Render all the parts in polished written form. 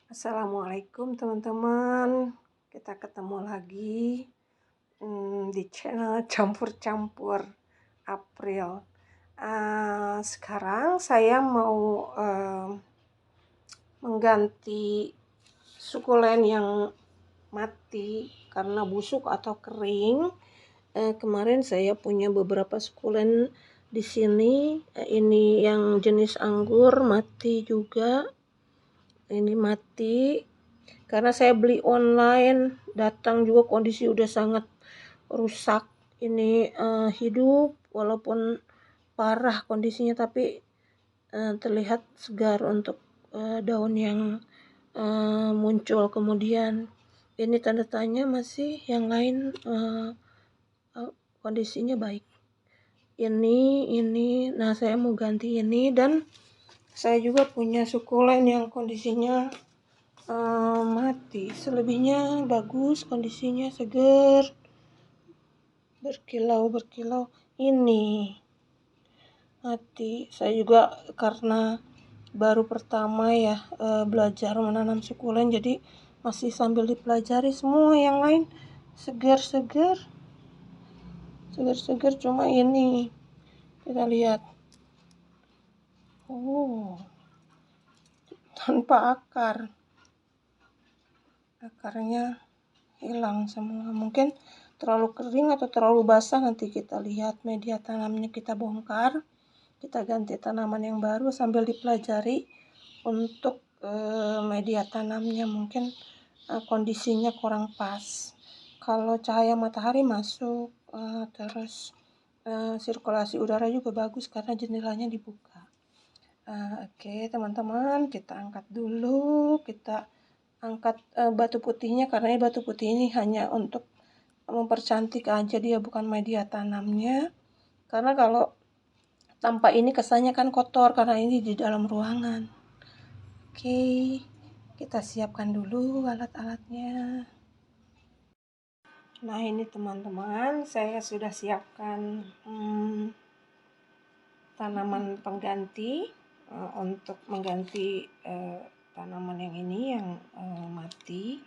Assalamualaikum teman-teman, kita ketemu lagi di channel Campur-Campur April. Sekarang saya mau mengganti sukulen yang mati karena busuk atau kering. Kemarin saya punya beberapa sukulen di sini. Ini yang jenis anggur mati juga. Ini mati karena saya beli online, datang juga kondisi udah sangat rusak. Ini hidup walaupun parah kondisinya, tapi terlihat segar untuk daun yang muncul. Kemudian ini tanda tanya masih, yang lain kondisinya baik. Ini nah saya mau ganti ini, dan saya juga punya sukulen yang kondisinya mati. Selebihnya bagus, kondisinya seger, berkilau-berkilau. Ini mati. Saya juga karena baru pertama ya belajar menanam sukulen, jadi masih sambil dipelajari. Semua yang lain segar-segar, cuma ini kita lihat, tanpa akar, akarnya hilang semua. Mungkin terlalu kering atau terlalu basah, nanti kita lihat. Media tanamnya kita bongkar, kita ganti tanaman yang baru sambil dipelajari untuk media tanamnya. Mungkin kondisinya kurang pas. Kalau cahaya matahari masuk, terus sirkulasi udara juga bagus karena jendelanya dibuka. Oke teman-teman, kita angkat dulu. Kita angkat batu putihnya, karena batu putih ini hanya untuk mempercantik aja, dia bukan media tanamnya. Karena kalau tanpa ini kesannya kan kotor, karena ini di dalam ruangan. Oke, kita siapkan dulu alat-alatnya. Nah ini teman-teman, saya sudah siapkan tanaman pengganti untuk mengganti tanaman yang ini yang mati.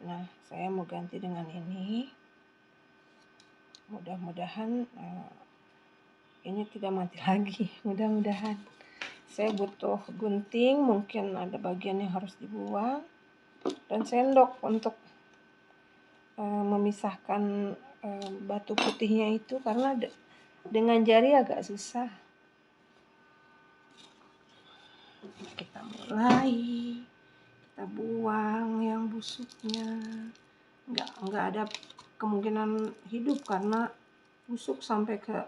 Nah saya mau ganti dengan ini. Mudah-mudahan ini tidak mati lagi. Mudah-mudahan. Saya butuh gunting, mungkin ada bagian yang harus dibuang, dan sendok untuk memisahkan batu putihnya itu, karena dengan jari agak susah. Kita mulai, kita buang yang busuknya. Nggak ada kemungkinan hidup karena busuk sampai ke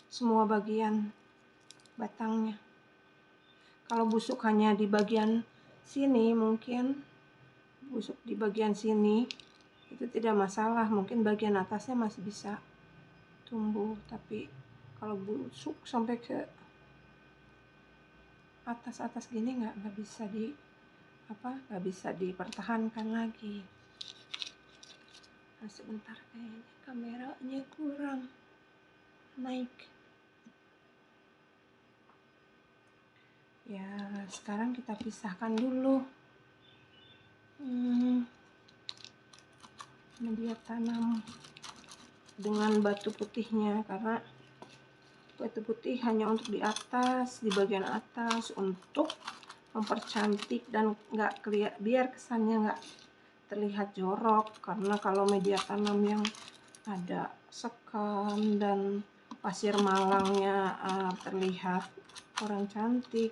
semua bagian batangnya. Kalau busuk hanya di bagian sini, mungkin busuk di bagian sini itu tidak masalah, mungkin bagian atasnya masih bisa tumbuh. Tapi kalau busuk sampai ke atas gini, nggak bisa dipertahankan lagi. Nah, sebentar, kayaknya kameranya kurang naik. Ya, sekarang kita pisahkan dulu media tanam dengan batu putihnya, karena batu putih hanya untuk di atas, di bagian atas, untuk mempercantik dan nggak kelihatan, biar kesannya nggak terlihat jorok. Karena kalau media tanam yang ada sekam dan pasir malangnya terlihat kurang cantik,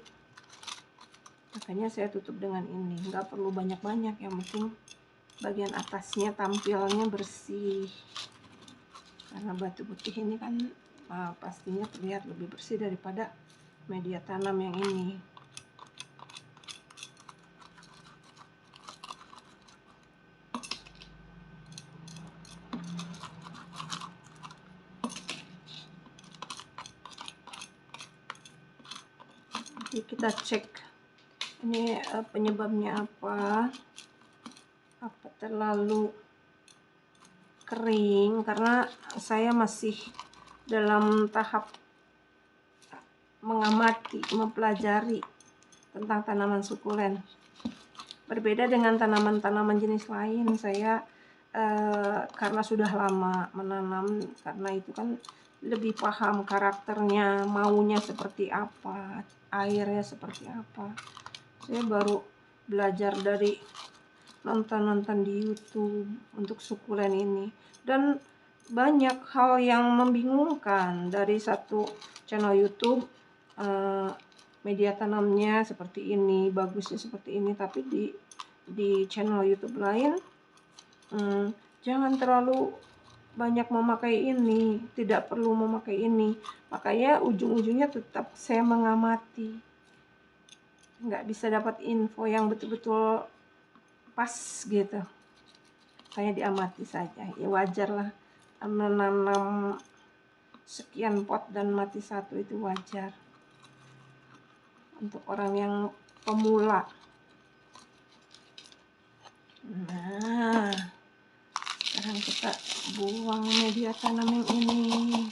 makanya saya tutup dengan ini. Nggak perlu banyak-banyak, yang penting bagian atasnya tampilnya bersih, karena batu putih ini kan pastinya terlihat lebih bersih daripada media tanam yang ini. Jadi kita cek ini penyebabnya apa terlalu kering, karena saya masih dalam tahap mengamati, mempelajari tentang tanaman sukulen. Berbeda dengan tanaman-tanaman jenis lain, saya karena sudah lama menanam, karena itu kan lebih paham karakternya, maunya seperti apa, airnya seperti apa. Saya baru belajar dari nonton-nonton di YouTube untuk sukulen ini, dan banyak hal yang membingungkan dari satu channel YouTube. Media tanamnya seperti ini, bagusnya seperti ini, tapi di channel YouTube lain jangan terlalu banyak memakai ini, tidak perlu memakai ini. Makanya ujung-ujungnya tetap saya mengamati, nggak bisa dapat info yang betul-betul pas gitu. Saya diamati saja, ya wajar lah, menanam sekian pot dan mati satu itu wajar untuk orang yang pemula. Nah, sekarang kita buang media tanam yang ini.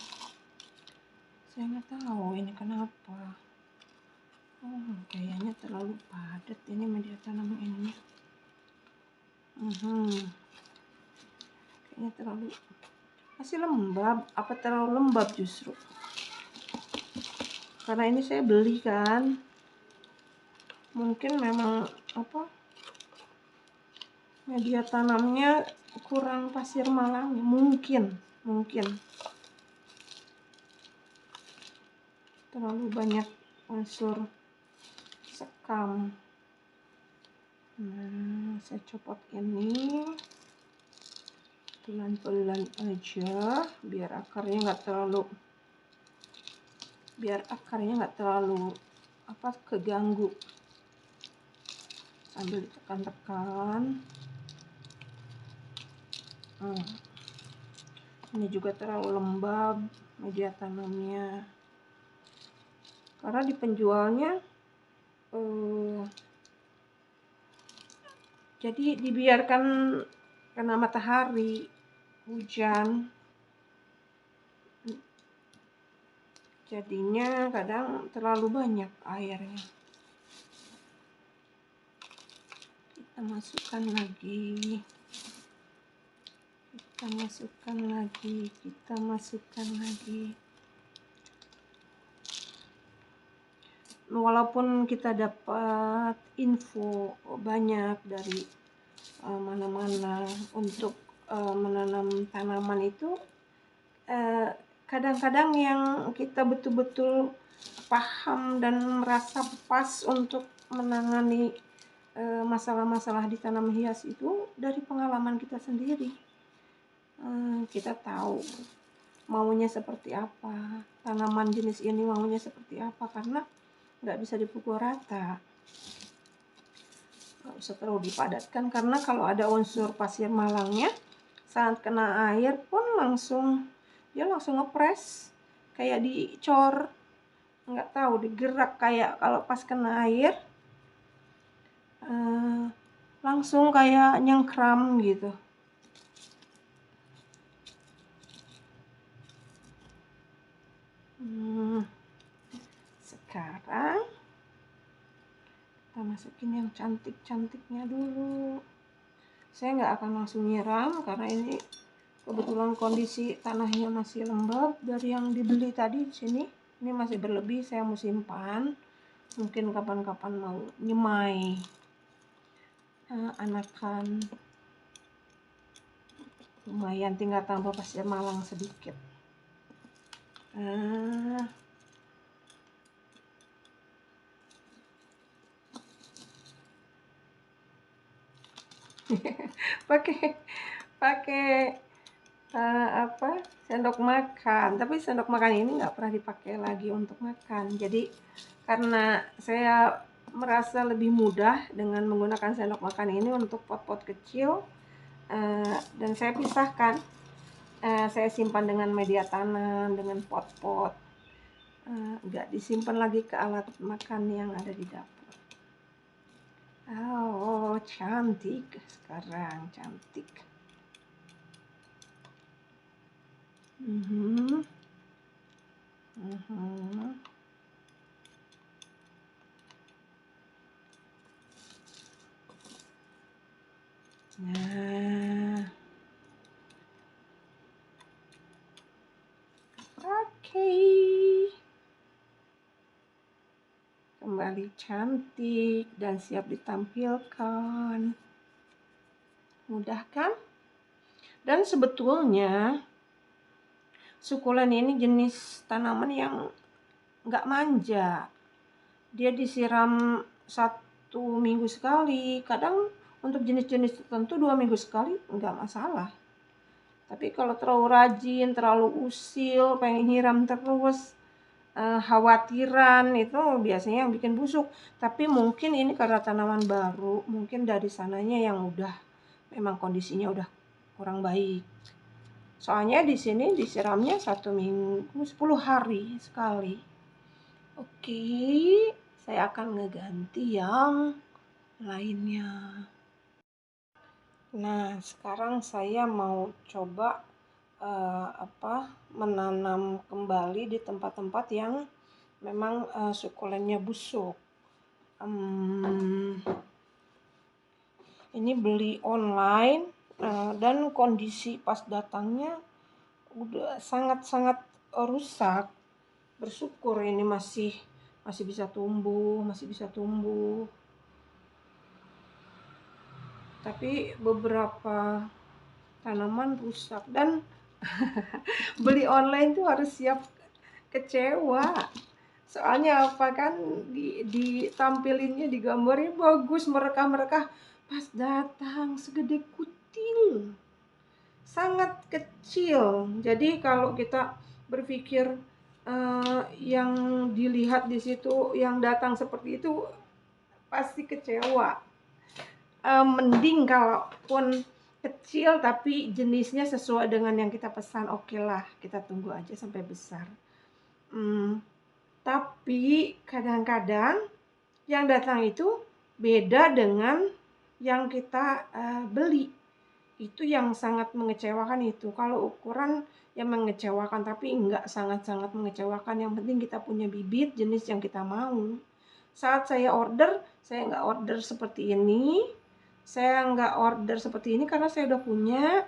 Saya nggak tahu ini kenapa. Kayaknya terlalu padat ini media tanam ini. Kayaknya terlalu, masih lembab. Apa terlalu lembab justru? Karena ini saya beli kan. Mungkin memang media tanamnya kurang pasir malang, mungkin terlalu banyak unsur sekam. Nah, saya copot ini pelan-pelan aja biar akarnya nggak terlalu keganggu. Sambil ditekan-tekan. Ini juga terlalu lembab media tanamnya, karena di penjualnya jadi dibiarkan kena matahari, hujan, jadinya kadang terlalu banyak airnya. Kita masukkan lagi. Walaupun kita dapat info banyak dari mana-mana untuk menanam tanaman itu, kadang-kadang yang kita betul-betul paham dan merasa pas untuk menangani masalah-masalah di tanaman hias itu dari pengalaman kita sendiri. Kita tahu maunya seperti apa, tanaman jenis ini maunya seperti apa, karena nggak bisa dipukul rata, nggak usah terlalu dipadatkan, karena kalau ada unsur pasir malangnya saat kena air pun langsung ngepres, kayak dicor, nggak tahu digerak, kayak kalau pas kena air langsung kayak nyengkram gitu. Sekarang kita masukin yang cantik-cantiknya dulu. Saya nggak akan langsung nyiram karena ini kebetulan kondisi tanahnya masih lembab dari yang dibeli tadi. Di sini ini masih berlebih, saya mau simpan, mungkin kapan-kapan mau nyemai anakan. Lumayan, tinggal tambah pasir malang sedikit. pakai sendok makan, tapi sendok makan ini nggak pernah dipakai lagi untuk makan. Jadi karena saya merasa lebih mudah dengan menggunakan sendok makan ini untuk pot-pot kecil, dan saya pisahkan, saya simpan dengan media tanam, dengan pot-pot, nggak disimpan lagi ke alat makan yang ada di dapur. Oh, cantik sekarang, cantik. Nah, oke, kembali cantik dan siap ditampilkan. Mudah kan? Dan sebetulnya sukulen ini jenis tanaman yang nggak manja. Dia disiram 1 minggu sekali. Kadang untuk jenis-jenis tertentu 2 minggu sekali nggak masalah. Tapi kalau terlalu rajin, terlalu usil, pengen nyiram terus, khawatiran, itu biasanya yang bikin busuk. Tapi mungkin ini karena tanaman baru, mungkin dari sananya yang udah memang kondisinya udah kurang baik. Soalnya di sini disiramnya 1 minggu 10 hari sekali. Oke, saya akan ngeganti yang lainnya. Nah, sekarang saya mau coba menanam kembali di tempat-tempat yang memang sukulennya busuk. Ini beli online dan kondisi pas datangnya udah sangat-sangat rusak. Bersyukur ini masih bisa tumbuh, tapi beberapa tanaman rusak. Dan beli online tuh harus siap kecewa. Soalnya apa kan, ditampilinnya, digambarnya bagus, mereka pas datang segede kutil, sangat kecil. Jadi kalau kita berpikir yang dilihat di situ, yang datang seperti itu, pasti kecewa. Mending kalaupun kecil tapi jenisnya sesuai dengan yang kita pesan, oke lah, kita tunggu aja sampai besar. Tapi kadang-kadang yang datang itu beda dengan yang kita beli. Itu yang sangat mengecewakan itu. Kalau ukuran yang mengecewakan, tapi enggak sangat-sangat mengecewakan. Yang penting kita punya bibit jenis yang kita mau. Saat saya order, saya nggak order seperti ini. Saya nggak order seperti ini karena saya udah punya.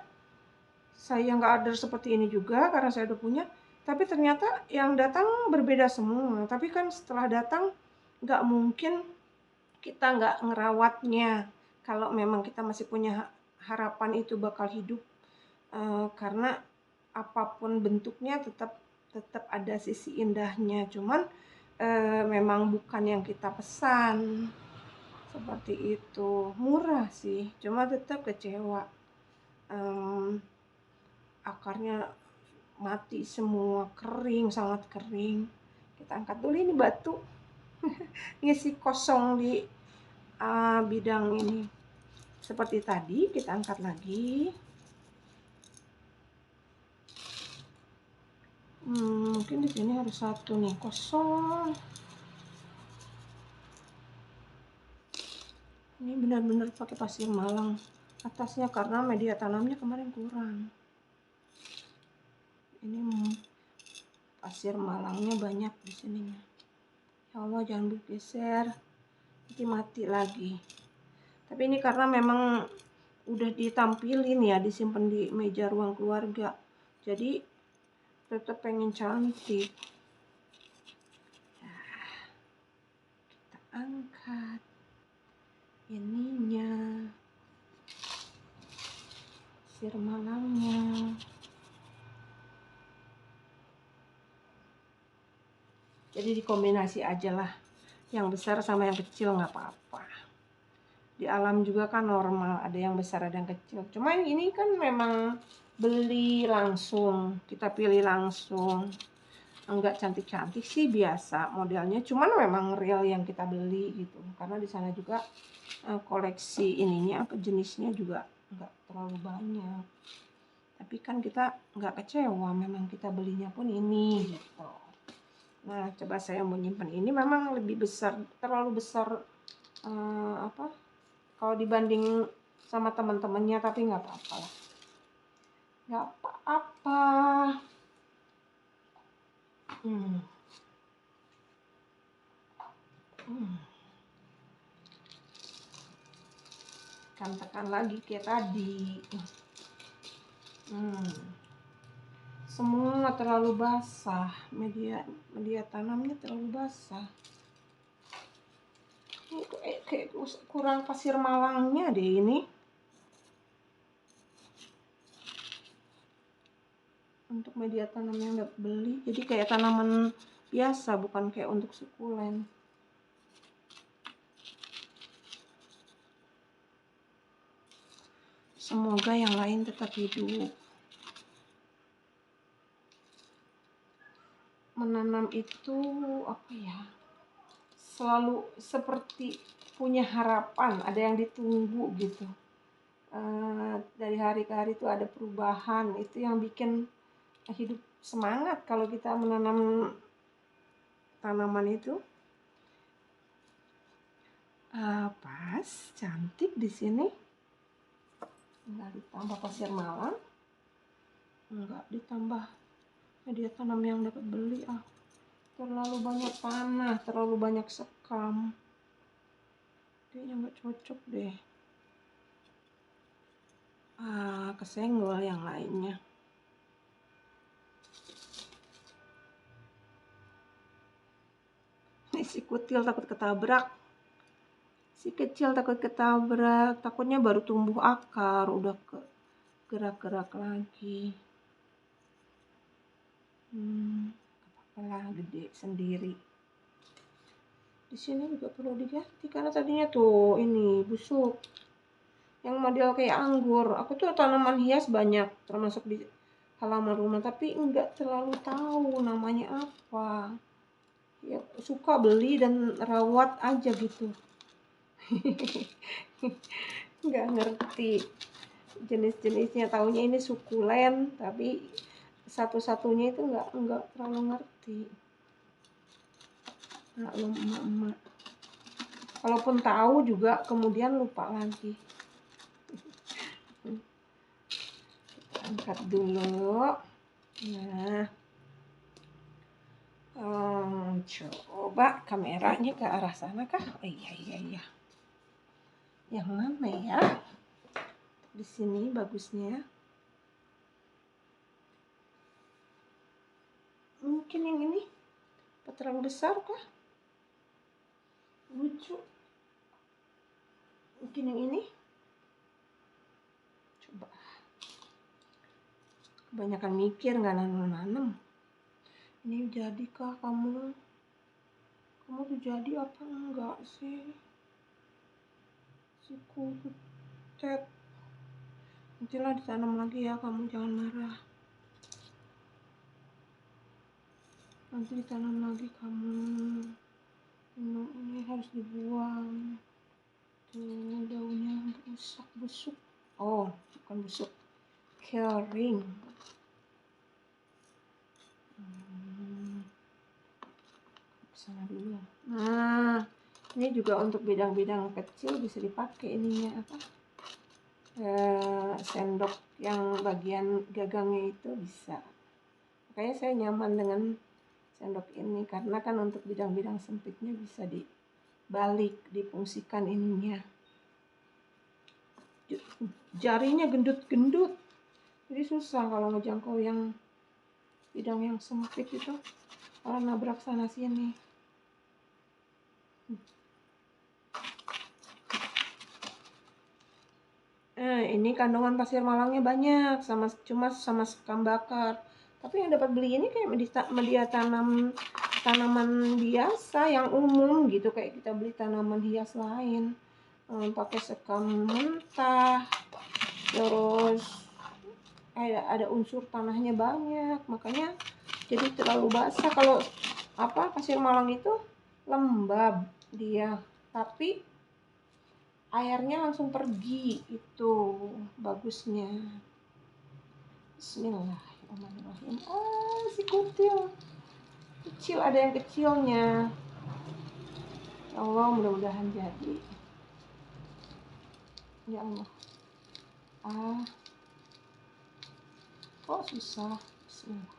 Saya nggak order seperti ini juga karena saya udah punya. Tapi ternyata yang datang berbeda semua. Tapi kan setelah datang, nggak mungkin kita nggak ngerawatnya. Kalau memang kita masih punya harapan itu bakal hidup. Karena apapun bentuknya tetap ada sisi indahnya. Cuman memang bukan yang kita pesan. Seperti itu. Murah sih, cuma tetap kecewa. Akarnya mati semua, kering, sangat kering. Kita angkat dulu ini batu. Ngisi kosong di bidang ini. Seperti tadi, kita angkat lagi. Mungkin di sini harus 1 nih, kosong. Ini benar-benar pakai pasir malang atasnya karena media tanamnya kemarin kurang. Ini pasir malangnya banyak di sininya. Ya Allah, jangan bergeser, nanti mati lagi. Tapi ini karena memang udah ditampilin ya, disimpan di meja ruang keluarga. Jadi tetap pengen cantik. Nah, kita angkat ininya, pasir malangnya. Jadi dikombinasi aja lah, yang besar sama yang kecil nggak apa-apa. Di alam juga kan normal, ada yang besar ada yang kecil. Cuma ini kan memang beli langsung, kita pilih langsung. Enggak cantik-cantik sih, biasa modelnya, cuman memang real yang kita beli gitu. Karena di sana juga koleksi ininya, jenisnya juga enggak terlalu banyak. Tapi kan kita enggak kecewa, memang kita belinya pun ini gitu. Nah, coba saya mau nyimpan ini, memang lebih besar, terlalu besar kalau dibanding sama teman-temannya, tapi nggak apa-apa lah. Nggak apa-apa. tekan lagi kayak tadi. Semua terlalu basah, media tanamnya terlalu basah. Ini kayak kurang pasir malangnya deh ini. Untuk media tanam yang dapat beli, jadi kayak tanaman biasa, bukan kayak untuk sukulen. Semoga yang lain tetap hidup. Menanam itu apa ya, selalu seperti punya harapan, ada yang ditunggu gitu. Dari hari ke hari itu ada perubahan, itu yang bikin hidup semangat kalau kita menanam tanaman itu. Pas, cantik di sini. Enggak ditambah pasir malang, enggak ditambah media tanam yang dapat beli. Terlalu banyak tanah, terlalu banyak sekam, kayaknya nggak cocok deh. Kesenggol yang lainnya. Ini si kutil takut ketabrak, si kecil takut ketabrak, takutnya baru tumbuh akar udah gerak-gerak lagi. Apalah, gede sendiri. Di sini juga perlu diganti karena tadinya tuh ini busuk, yang model kayak anggur. Aku tuh tanaman hias banyak termasuk di halaman rumah, tapi enggak terlalu tahu namanya apa. Ya suka beli dan rawat aja gitu. Enggak ngerti jenis-jenisnya, taunya ini sukulen, tapi satu-satunya itu enggak terlalu ngerti. Emak-emak. Kalaupun tahu juga kemudian lupa lagi. Kita angkat dulu. Nah, coba kameranya ke arah sana kah? Iya. Yang mana ya? Di sini bagusnya. Mungkin yang ini. Terlalu besar kah? Lucu. Mungkin yang ini. Coba. Kebanyakan mikir nggak nanam-nanam. Ini jadikah kamu? Kamu tuh jadi apa enggak sih? Si kutet. Nantilah ditanam lagi ya, kamu jangan marah. Nanti ditanam lagi kamu. Ini harus dibuang. Tuh daunnya rusak, busuk. Oh, bukan busuk, kering. Kesana dulu. Nah, ini juga untuk bidang-bidang kecil bisa dipakai ininya apa? Sendok yang bagian gagangnya itu bisa. Makanya saya nyaman dengan sendok ini karena kan untuk bidang-bidang sempitnya bisa dibalik, difungsikan ininya. Jarinya gendut-gendut, jadi susah kalau ngejangkau yang bidang yang sempit itu, kalau nabrak sana sini. Ini kandungan pasir malangnya banyak, cuma sama sekam bakar. Tapi yang dapat beli ini kayak media tanaman biasa yang umum gitu, kayak kita beli tanaman hias lain. Pakai sekam mentah, terus ada unsur tanahnya banyak, makanya jadi terlalu basah. Kalau pasir malang itu lembab dia, tapi airnya langsung pergi, itu bagusnya. Bismillahirrahmanirrahim. Si kutil kecil, ada yang kecilnya. Ya Allah, mudah-mudahan jadi. Ya Allah. Kok susah. Bismillah.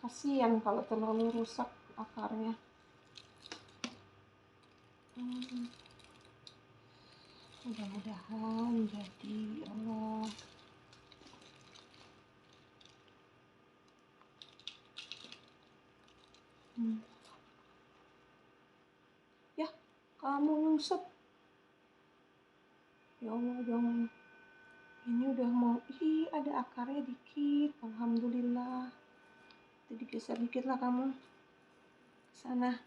Kasihan kalau terlalu rusak akarnya. Mudah-mudahan jadi, ya Allah. Ya, kamu nyungsep. Ya Allah dong. Ini udah mau, ada akarnya dikit. Alhamdulillah. Jadi digeser dikit lah kamu. Sana.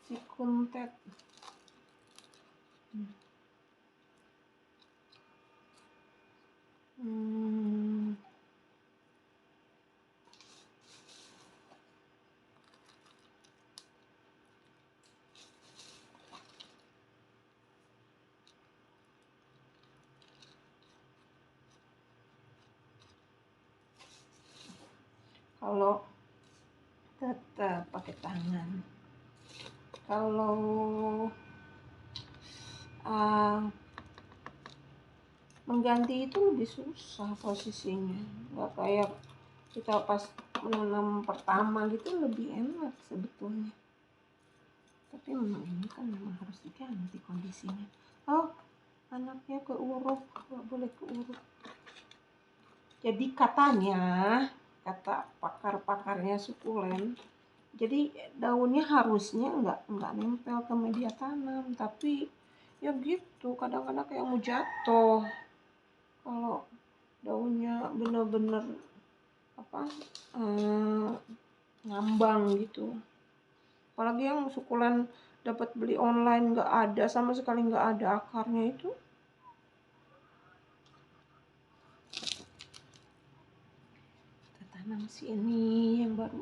Si kuntet. Kalau tetap pakai tangan. Kalau mengganti itu lebih susah posisinya, nggak kayak kita pas menanam pertama gitu, lebih enak sebetulnya. Tapi memang ini kan memang harus diganti kondisinya. Oh, anaknya keuruk, nggak boleh keuruk. Jadi katanya, kata pakar-pakarnya sukulen, jadi daunnya harusnya nggak nempel ke media tanam, tapi ya gitu, kadang-kadang kayak mau jatuh kalau daunnya bener-bener ngambang gitu. Apalagi yang sukulen dapat beli online, nggak ada sama sekali, nggak ada akarnya itu. Kita tanam sini yang baru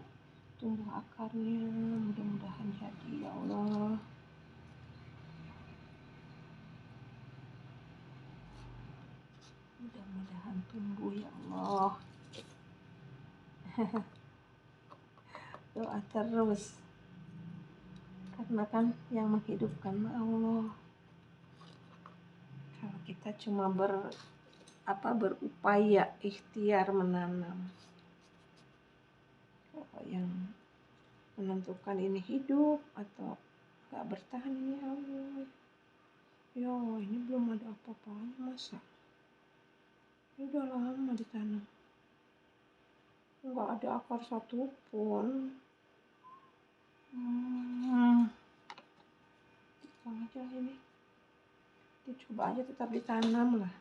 tumbuh akarnya, mudah-mudahan jadi, ya Allah. Mudah-mudahan tumbuh, ya Allah. Doa terus, karena kan yang menghidupkan Allah. Kalau kita cuma berupaya ikhtiar menanam, kalau yang menentukan ini hidup atau gak bertahan ini Allah. Ya ini belum ada apa-apanya, masa ini udah lama ditanam nggak ada akar satupun. Aja ini dicoba aja, tetap ditanam lah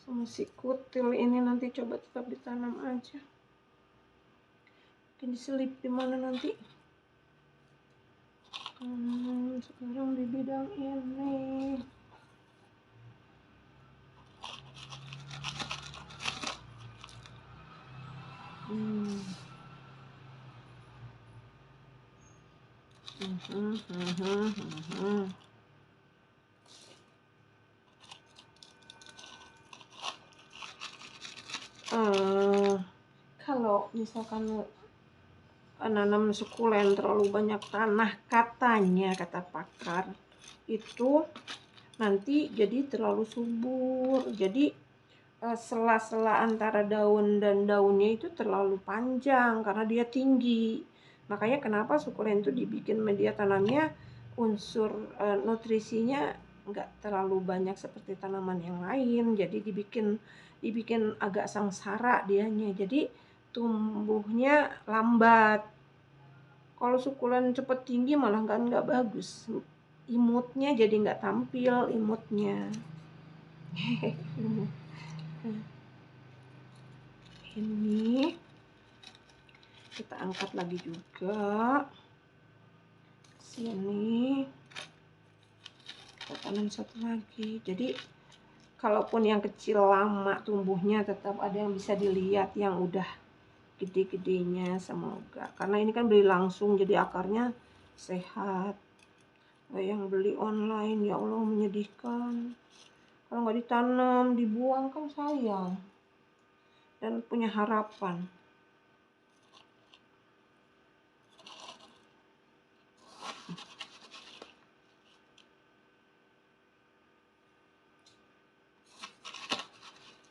sama si kutil ini, nanti coba tetap ditanam aja. Mungkin diselip di mana nanti. Sekarang di bidang ini. Kalau misalkan nanam sukulen terlalu banyak tanah, kata pakar itu nanti jadi terlalu subur, jadi sela-sela antara daun dan daunnya itu terlalu panjang karena dia tinggi. Makanya kenapa sukulen itu dibikin media tanamnya unsur nutrisinya nggak terlalu banyak seperti tanaman yang lain, jadi dibikin agak sengsara dianya, jadi tumbuhnya lambat. Kalau sukulen cepet tinggi malah nggak bagus, imutnya jadi nggak tampil imutnya. Ini kita angkat lagi juga sini, kita tanam satu lagi. Jadi kalaupun yang kecil lama tumbuhnya, tetap ada yang bisa dilihat yang udah gede-gedenya, semoga. Karena ini kan beli langsung, jadi akarnya sehat. Yang beli online, ya Allah menyedihkan. Kalau nggak ditanam, dibuang kan sayang. Dan punya harapan.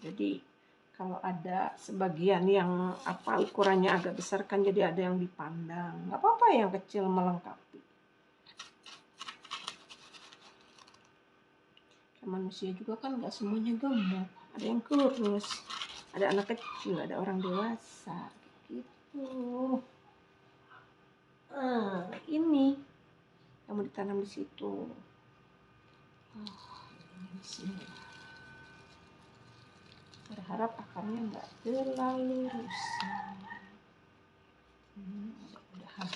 Jadi kalau ada sebagian yang ukurannya agak besar kan, jadi ada yang dipandang. Nggak apa-apa yang kecil melengkapi. Kayak manusia juga kan nggak semuanya gemuk. Ada yang kurus, ada anak kecil, ada orang dewasa. Gitu. Ini yang mau ditanam di situ. Ini di sini. Berharap akarnya nggak terlalu rusak. Mudah-mudahan.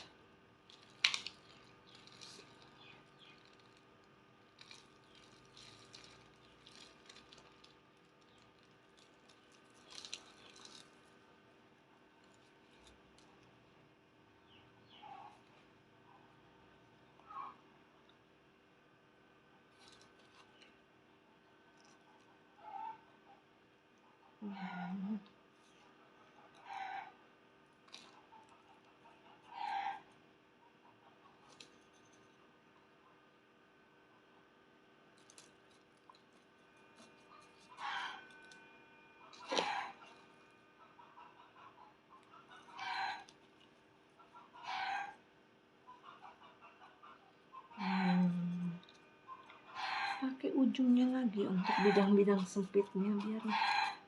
Pakai ujungnya lagi untuk bidang-bidang sempitnya, biar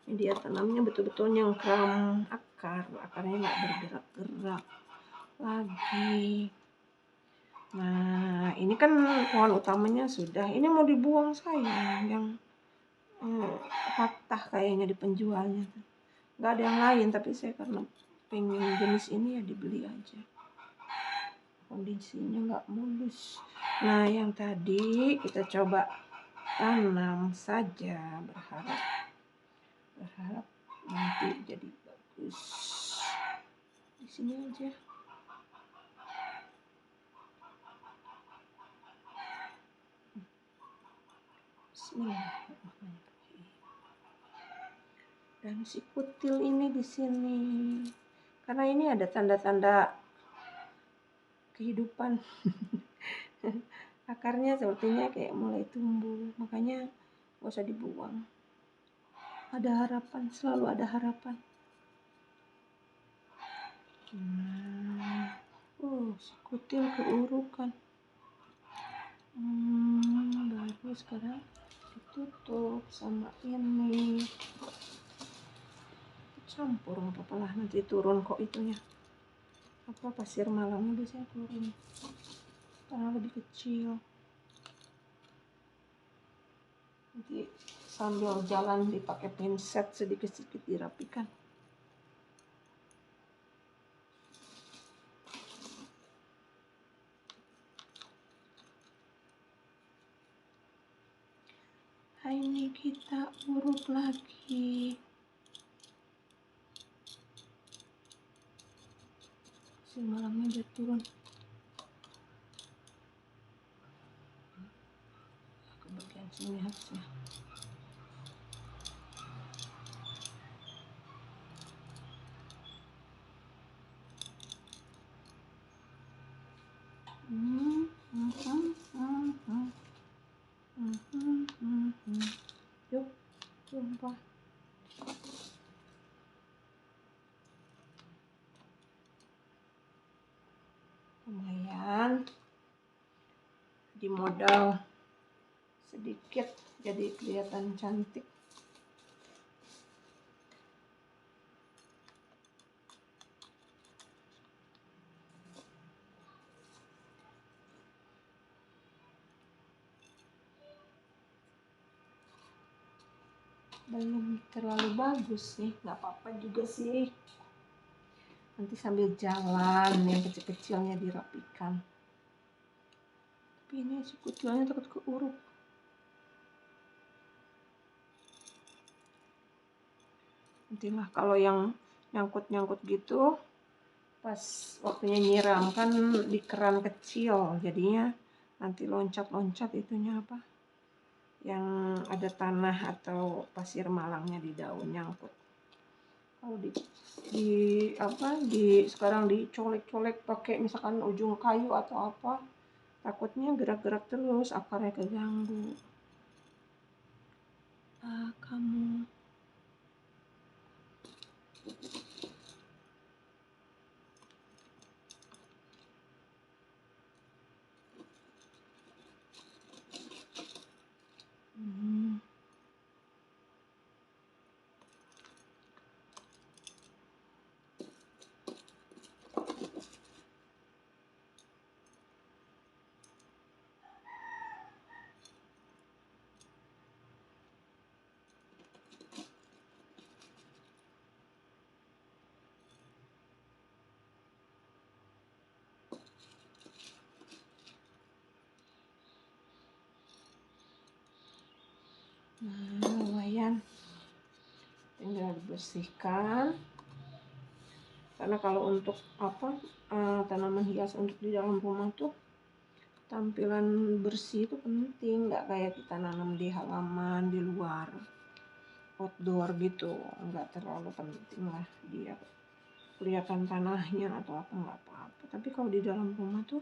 media tanamnya betul-betul nyengkram akarnya nggak bergerak-gerak lagi. Nah, ini kan pohon utamanya sudah, ini mau dibuang sayang, yang patah kayaknya di penjualnya. Nggak ada yang lain, tapi saya karena pengen jenis ini ya dibeli aja. Kondisinya nggak mulus. Nah, yang tadi kita coba tanam saja, berharap nanti jadi bagus. Di sini aja. Bismillahirrahmanirrahim. Dan si kutil ini di sini, karena ini ada tanda-tanda kehidupan. Akarnya sepertinya kayak mulai tumbuh, makanya gak usah dibuang. Ada harapan, selalu ada harapan. Si kutil keurukan. Baru sekarang ditutup sama ini. Campur nggak apa-apa lah, nanti turun kok itunya. Pasir malamnya biasanya turun. Karena lebih kecil. Nanti sambil jalan dipakai pinset sedikit-sedikit dirapikan. Ini kita urut lagi. Si malamnya udah turun. Ke bagian sini harusnya. Yuk, jumpa. Lumayan. Di modal sedikit jadi kelihatan cantik. Belum terlalu bagus sih, nggak apa-apa juga sih. Nanti sambil jalan yang kecil-kecilnya dirapikan. Tapi ini si kucilnya takut keuruk. Nantilah kalau yang nyangkut-nyangkut gitu, pas waktunya nyiram kan di keran kecil, jadinya nanti loncat-loncat itunya apa? Yang ada tanah atau pasir malangnya di daun nyangkut. Kalau sekarang dicolek-colek pakai misalkan ujung kayu atau apa, takutnya gerak-gerak terus akarnya keganggu. Kamu Nah, lumayan, tinggal dibersihkan. Karena kalau untuk tanaman hias untuk di dalam rumah tuh tampilan bersih itu penting, nggak kayak kita nanam di halaman di luar outdoor gitu, nggak terlalu penting lah dia kelihatan tanahnya atau apa, nggak apa-apa. Tapi kalau di dalam rumah tuh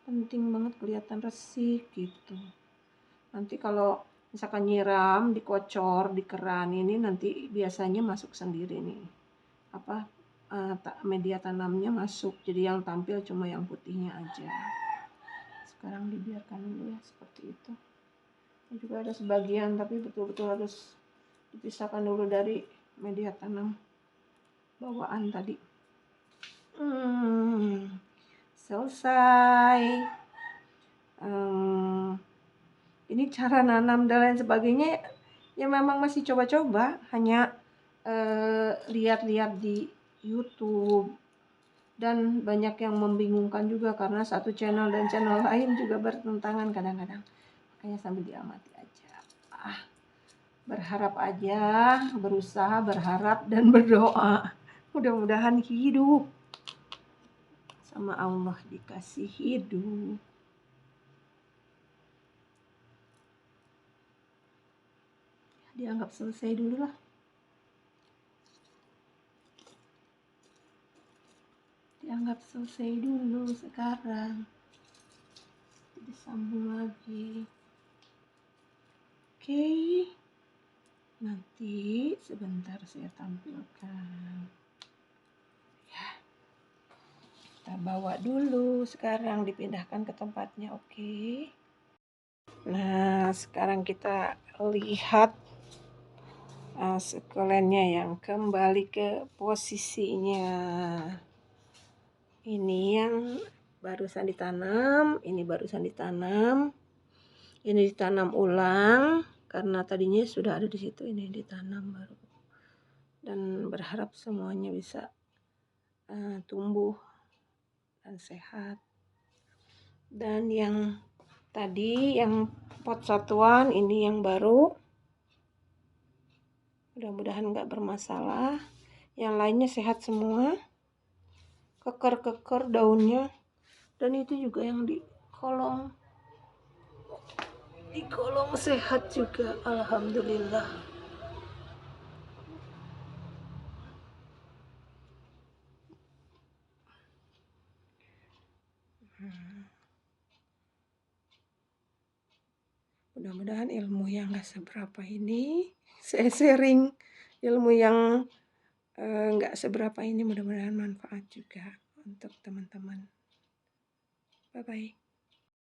penting banget kelihatan resik gitu. Nanti kalau misalkan nyiram dikocor di keran ini, nanti biasanya masuk sendiri nih media tanamnya masuk, jadi yang tampil cuma yang putihnya aja. Sekarang dibiarkan dulu ya seperti itu. Ini juga ada sebagian, tapi betul-betul harus dipisahkan dulu dari media tanam bawaan tadi. Selesai. Ini cara nanam dan lain sebagainya ya memang masih coba-coba, hanya lihat-lihat di YouTube, dan banyak yang membingungkan juga karena satu channel dan channel lain juga bertentangan kadang-kadang. Makanya sambil diamati aja. Berharap aja, berusaha, berharap dan berdoa. Mudah-mudahan hidup. Sama Allah dikasih hidup. Dianggap selesai dulu lah. Dianggap selesai dulu sekarang. Disambung lagi. Oke. Nanti sebentar saya tampilkan. Ya. Kita bawa dulu sekarang, dipindahkan ke tempatnya, oke. Nah, sekarang kita lihat sukulennya yang kembali ke posisinya. Ini yang barusan ditanam, ini barusan ditanam, ini ditanam ulang karena tadinya sudah ada di situ, ini ditanam baru. Dan berharap semuanya bisa tumbuh dan sehat. Dan yang tadi yang pot satuan, ini yang baru, mudah-mudahan nggak bermasalah. Yang lainnya sehat semua, keker-keker daunnya. Dan itu juga yang di kolong sehat juga, alhamdulillah. Mudah-mudahan ilmu yang nggak seberapa ini, saya sharing ilmu yang nggak seberapa ini, mudah-mudahan manfaat juga untuk teman-teman. Bye-bye.